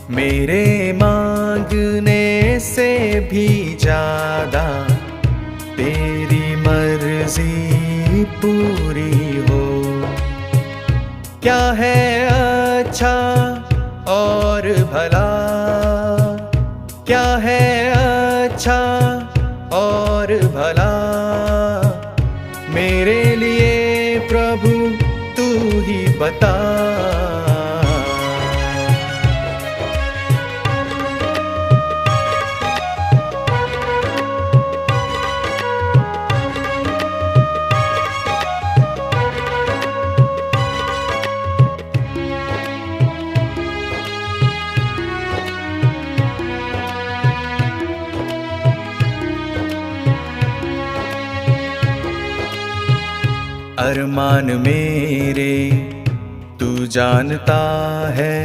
मेरे मांगने से भी ज्यादा तेरी मर्जी पूरी हो। क्या है अच्छा और भला, क्या है अच्छा और भला, मेरे लिए प्रभु तू ही बता। अरमान मेरे तू जानता है।